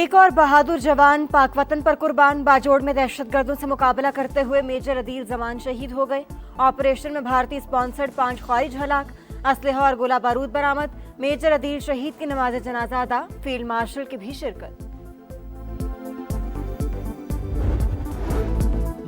एक और बहादुर जवान पाक वतन पर कुर्बान। बाजोड़ में दहशतगर्दों से मुकाबला करते हुए मेजर अदील जमान शहीद हो गए। ऑपरेशन में भारतीय स्पॉन्सर्ड 5 ख्वारिज हलाक। असलहा और गोला बारूद बरामद। मेजर अदील शहीद की नमाज जनाजा अदा। फील्ड मार्शल की भी शिरकत।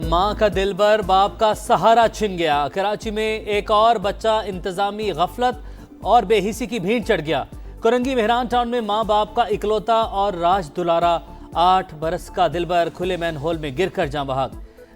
मां का दिलबर बाप का सहारा छिन गया। कराची में एक और बच्चा इंतजामी गफलत और बेहिसी की भीड़ चढ़ गया। कुरंगी मेहरान टाउन में मां बाप का इकलौता और राज दुलारा 8 बरस का दिलबर खुले मैन होल में गिरकर जान बहक।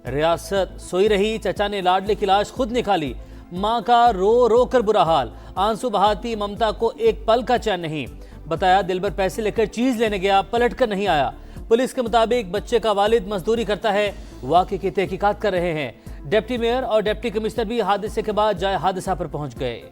रियासत सोई रही, चचा ने लाडले की लाश खुद निकाली। मां का रो रो कर बुरा हाल। आंसू बहाती ममता को एक पल का चैन नहीं। बताया दिलबर पैसे लेकर चीज लेने गया, पलट कर नहीं आया। पुलिस के मुताबिक बच्चे का वालिद मजदूरी करता है। वाक़े की तहकीकात कर रहे हैं। डिप्टी मेयर और डिप्टी कमिश्नर भी हादसे के बाद जाए हादसा पर पहुंच गए।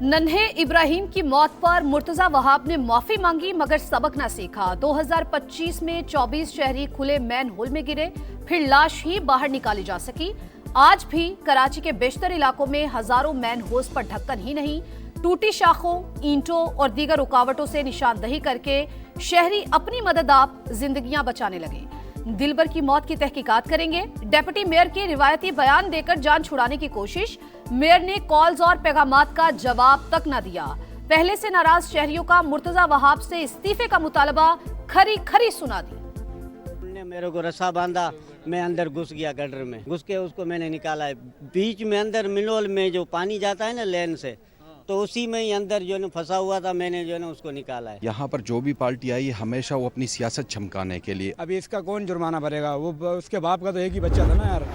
नन्हे इब्राहिम की मौत पर मुर्तजा वहाब ने माफी मांगी मगर सबक ना सीखा। 2025 में 24 शहरी खुले मैन होल में गिरे, फिर लाश ही बाहर निकाली जा सकी। आज भी कराची के बेशतर इलाकों में हजारों मैन होल्स पर ढक्कन ही नहीं, टूटी शाखों, ईंटों और दीगर रुकावटों से निशानदही करके शहरी अपनी मदद आप जिंदगियां बचाने लगे। दिलबर की मौत की तहकीकात करेंगे। डेप्यूटी मेयर के रिवायती बयान देकर जान छुड़ाने की कोशिश। मेयर ने कॉल्स और पैगामात का जवाब तक न दिया। पहले से नाराज शहरियों का मुर्तजा वहाब से इस्तीफे का मुतालबा खरी खरी सुना दी। उन्होंने मेरे को रस्सा बांधा, मैं अंदर घुस गया, गटर में घुस के उसको मैंने निकाला है। बीच में अंदर मिनोल में जो पानी जाता है ना लेन से, तो उसी में ही अंदर जो है फंसा हुआ था, मैंने जो है ना उसको निकाला है। यहाँ पर जो भी पार्टी आई हमेशा वो अपनी सियासत चमकाने के लिए। अभी इसका कौन जुर्माना भरेगा? वो उसके बाप का तो एक ही बच्चा था ना यार।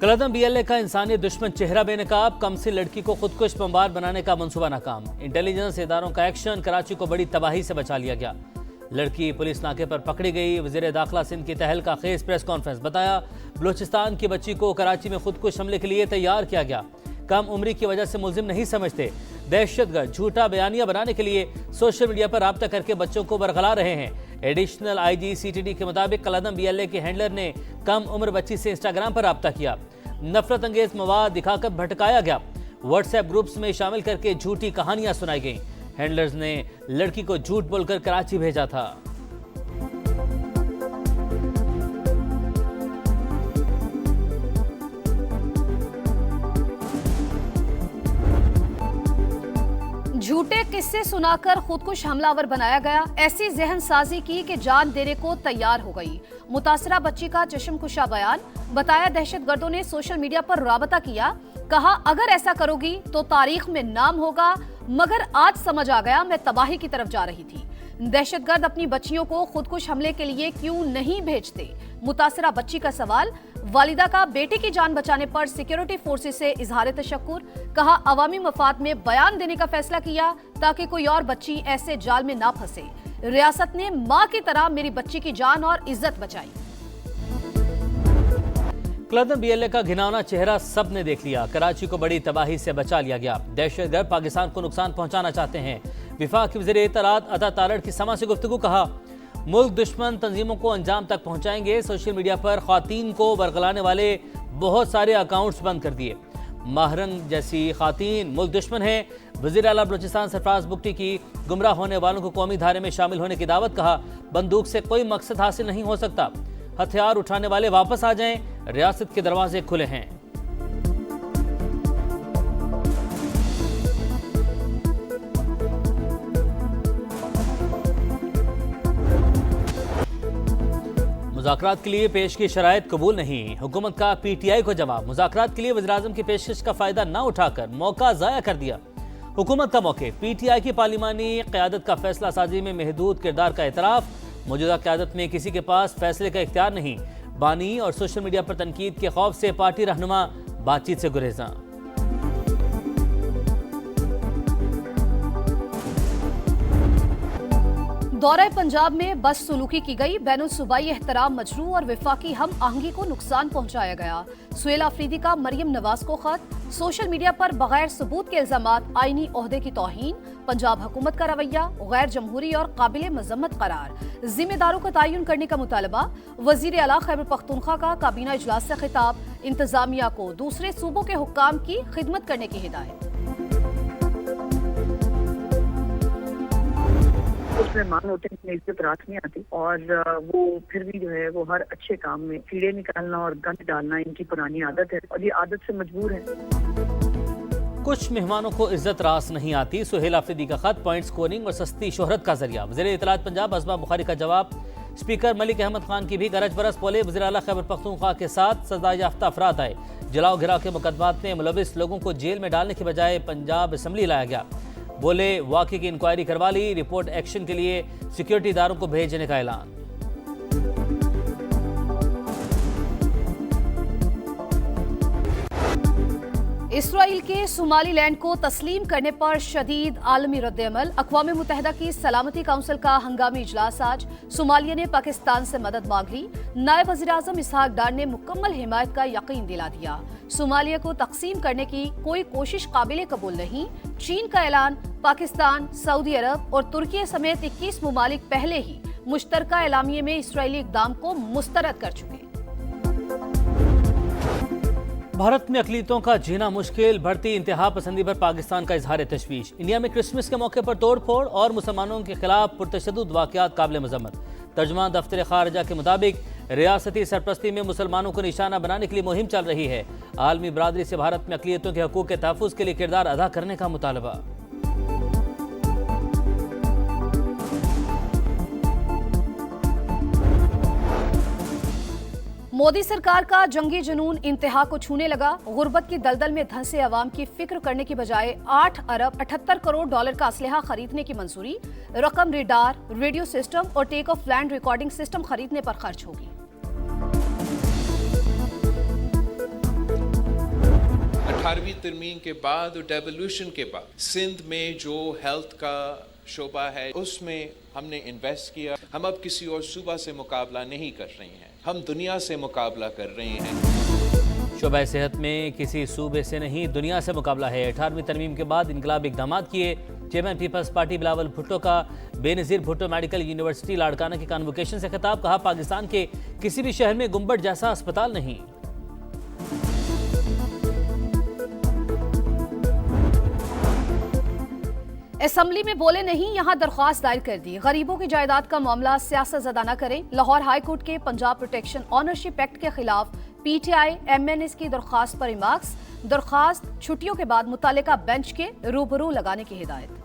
कलदम बीएलए का इंसानियत दुश्मन चेहरा बेनकाब। कम से लड़की को खुदकुश बमबार बनाने का मंसूबा नाकाम। इंटेलिजेंस इदारों का एक्शन। कराची को बड़ी तबाही से बचा लिया गया। लड़की पुलिस नाके पर पकड़ी गई। वजीर दाखिला सिंध की तहलका खेज प्रेस कॉन्फ्रेंस। बताया बलूचिस्तान की बच्ची को कराची में खुदकुश हमले के लिए तैयार किया गया। कम उम्री की वजह से मुलजिम नहीं समझते। दहशतगर्द झूठा बयानिया बनाने के लिए सोशल मीडिया पर राब्ता करके बच्चों को बरगला रहे हैं। एडिशनल आईजी सीटीडी के मुताबिक कलदम बीएलए के हैंडलर ने कम उम्र बच्ची से इंस्टाग्राम पर राब्ता किया। नफरत अंगेज मवाद दिखाकर भटकाया गया। व्हाट्सएप ग्रुप्स में शामिल करके झूठी कहानियां सुनाई गईं। हैंडलर्स ने लड़की को झूठ बोलकर कराची भेजा था। झूठे किस्से सुनाकर खुदकुश हमलावर बनाया गया। ऐसी जहन साजी की कि जान देने को तैयार हो गई। मुतासरा बच्ची का चश्मकुशा बयान। बताया दहशतगर्दों ने सोशल मीडिया पर राबता किया। कहा अगर ऐसा करोगी तो तारीख में नाम होगा, मगर आज समझ आ गया मैं तबाही की तरफ जा रही थी। दहशतगर्द अपनी बच्चियों को खुदकुश हमले के लिए क्यों नहीं भेजते? मुतासरा बच्ची का सवाल। वालिदा का बेटे की जान बचाने पर सिक्योरिटी फोर्सेस से इजहार तशक्कुर। कहा अवामी मफाद में बयान देने का फैसला किया ताकि कोई और बच्ची ऐसे जाल में ना फंसे। रियासत ने मां की तरह मेरी बच्ची की जान और इज्जत बचाई। कलदम बीएलए का घिनौना चेहरा सबने देख लिया। कराची को बड़ी तबाही से बचा लिया गया। दहशतगर्द पाकिस्तान को नुकसान पहुंचाना चाहते हैं। विफाक वज़ीर इत्तलात अता तारड़ की समा से गुफ्तगू। कहा मुल्क दुश्मन तंजीमों को अंजाम तक पहुंचाएंगे। सोशल मीडिया पर ख्वातीन को बरगलाने वाले बहुत सारे अकाउंट्स बंद कर दिए। महरंग जैसी खातीन मुल्क दुश्मन है। वज़ीर आला बलूचिस्तान सरफराज बुगटी की गुमराह होने वालों को कौमी धारे में शामिल होने की दावत। कहा बंदूक से कोई मकसद हासिल नहीं हो सकता। हथियार उठाने वाले वापस आ जाएं, रियासत के दरवाजे खुले हैं। मुज़ाकरात के लिए पेश की शराइत कबूल नहीं। हुकूमत का पीटीआई को जवाब। मुज़ाकरात के लिए वज़ीर-ए-आज़म की पेशकश का फायदा न उठाकर मौका ज़ाया कर दिया। हुकूमत का मौके। पीटीआई की पार्लिमानी क़यादत का फैसला साजी में महदूद किरदार का एतराफ़। मौजूदा क़यादत में किसी के पास फैसले का इख्तियार नहीं। बानी और सोशल मीडिया पर तनकीद के खौफ से पार्टी रहनुमा बातचीत से गुरेज़ां। दौरा पंजाब में बस सुलूकी की गई। बैनुल सूबाई एहतराम मजरू और विफाकी हम आहंगी को नुकसान पहुंचाया गया। सुहेल आफरीदी का मरियम नवाज को खत। सोशल मीडिया पर बगैर सबूत के इल्जामात आईनी ओहदे की तौहीन। पंजाब हुकूमत का रवैया गैर जमहूरी और काबिल मजम्मत करार। जिम्मेदारों का तयन करने का मुतालबा। वजीर आला खैबर पख्तूनख्वा का काबीना इजलास से खिताब। इंतजामिया को दूसरे सूबों के हुक्काम की खिदमत करने की हिदायत। कुछ मेहमान होते हैं जिन्हें इज्जत रात नहीं आती, और वो फिर भी जो है वो हर अच्छे काम में कीड़े निकालना और गंद डालना इनकी पुरानी आदत है और ये आदत से मजबूर है। कुछ मेहमानों को इज्जत रास नहीं आती। सुहेल आफरीदी का खत पॉइंट स्कोरिंग और सस्ती शोहरत का जरिया। वज़ीर इत्तलात पंजाब असमा बुखारी का जवाब। स्पीकर मलिक अहमद खान की भी गरज बरस बोले, वज़ीर आला खैबर पख्तूनख्वा के साथ सजा याफ्ता अफराद आए। जलाओ घिराव के मुकदमात में मुलविस लोगों को जेल में डालने के बजाय पंजाब असम्बली लाया गया। बोले, वाक़े की इंक्वायरी करवा ली, रिपोर्ट एक्शन के लिए सिक्योरिटी इदारों को भेजने का ऐलान। इसराइल के सोमालीलैंड को तस्लीम करने पर शदीद आलमी रद्द-ए-अमल। अक़वाम मुत्तहिदा की सलामती काउंसिल का हंगामी इजलास आज। सोमालिया ने पाकिस्तान से मदद मांग ली। नायब वज़ीर-ए-आज़म इसहाक डार ने मुकम्मल हिमायत का यकीन दिला दिया। सोमालिया को तकसीम करने की कोई कोशिश काबिल कबूल नहीं। चीन का ऐलान। पाकिस्तान, सऊदी अरब और तुर्की समेत 21 मुमालिक पहले ही मुश्तरका एलामिये में इसराइली इक़दाम को मुस्तरद कर चुके। भारत में अक़लियतों का जीना मुश्किल। बढ़ती इंतहा पसंदी पर पाकिस्तान का इजहार तशवीश। इंडिया में क्रिसमस के मौके पर तोड़ फोड़ और मुसलमानों के खिलाफ पुरतशद्दुद वाक़यात काबिल मज़म्मत। तर्जुमान दफ्तर ख़ारिजा के मुताबिक रियासती सरपरस्ती में मुसलमानों को निशाना बनाने के लिए मुहिम चल रही है। आलमी बरादरी से भारत में अक़लियतों के हकूक़ के तहफ़्फ़ुज़ के लिए किरदार अदा करने का मुतालबा। मोदी सरकार का जंगी जुनून इंतहा को छूने लगा। गुर्बत की दलदल में धंसे अवाम की फिक्र करने की बजाय 8 अरब 78 करोड़ डॉलर का असलहा खरीदने की मंजूरी। रकम रेडार, रेडियो सिस्टम और take off land recording system खरीदने पर खर्च होगी। 18वीं तरमीम के बाद और डेवोल्यूशन के बाद सिंध में जो हेल्थ का शोबा है उसमें हमने इन्वेस्ट किया। हम अब किसी और सूबा से मुकाबला नहीं कर रहे हैं, हम दुनिया से मुकाबला कर रहे हैं। शोबा सेहत में किसी सूबे से नहीं, दुनिया से मुकाबला है। 18वीं तरमीम के बाद इनकलाबी इक़दाम किए। Chairman peoples party Bilawal Bhutto का बेनज़ीर भुट्टो मेडिकल यूनिवर्सिटी लाड़काना की कन्वोकेशन से खिताब। कहा, पाकिस्तान के किसी भी शहर में गुंबद जैसा अस्पताल नहीं। असेंबली में बोले नहीं, यहां दरख्वास्त दायर कर दी। गरीबों की जायदाद का मामला सियासत ज़दा न करें। लाहौर हाई कोर्ट के पंजाब प्रोटेक्शन ऑनरशिप एक्ट के खिलाफ पीटीआई एमएनएस की दरख्वास्त पर रिमार्क्स। दरख्वास्त छुट्टियों के बाद मुतालिका बेंच के रूबरू लगाने की हिदायत।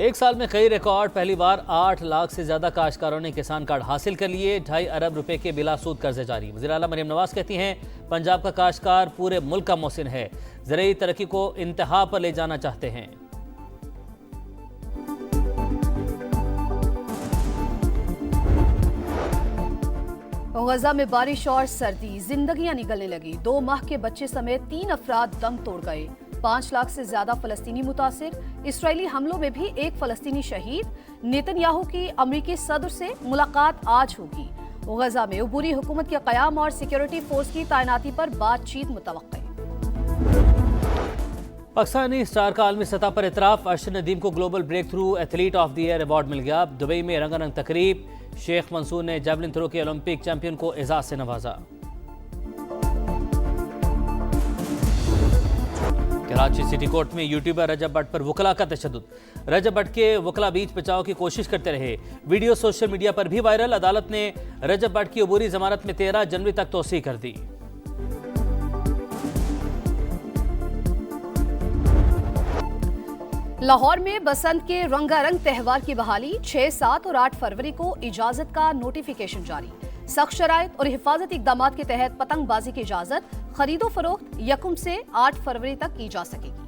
एक साल में कई रिकॉर्ड। पहली बार 8 लाख से ज्यादा काश्तकारों ने किसान कार्ड हासिल कर लिए। 2.5 अरब रुपए के बिला सूद कर्जे जारी। वज़ीर आला मरियम नवाज कहती हैं, पंजाब का काश्तकार पूरे मुल्क का मोहसिन है, ज़रूरी तरक्की को इंतहा पर ले जाना चाहते हैं। गजा में बारिश और सर्दी, जिंदगियां निकलने लगी। 2 माह के बच्चे समेत 3 अफराद दम तोड़ गए। 5 लाख से ज्यादा फलस्तीनी मुतासिर। इसराइली हमलों में भी 1 फलस्तीनी शहीद। नेतन्याहू की अमरीकी सदर से मुलाकात आज होगी। गजा में अबूरी हुकूमत के क़याम और सिक्योरिटी फोर्स की तैनाती पर बातचीत मुतवक्किल। पाकिस्तानी स्टार का आलमी सतह पर इतराफ। अरशद नदीम को global breakthrough athlete of the year award मिल गया। दुबई में रंगारंग तकरीब। शेख मंसूर ने जैवलिन थ्रो के ओलंपिक चैंपियन को एजाज से नवाजा। कराची सिटी कोर्ट में यूट्यूबर रजब भट्ट पर वकला का तशद्दुद। रजब भट्ट के वकला बीच बचाव की कोशिश करते रहे। वीडियो सोशल मीडिया पर भी वायरल। अदालत ने रजब भट्ट की अबूरी जमानत में 13 जनवरी तक तोसी कर दी। लाहौर में बसंत के रंगारंग त्यौहार की बहाली। 6, 7 और 8 फरवरी को इजाजत का नोटिफिकेशन जारी। सख्त शराइत और हिफाजती इक़दामात के तहत पतंगबाजी की इजाजत। खरीदो फरोख्त 1 से 8 फरवरी तक की जा सकेगी।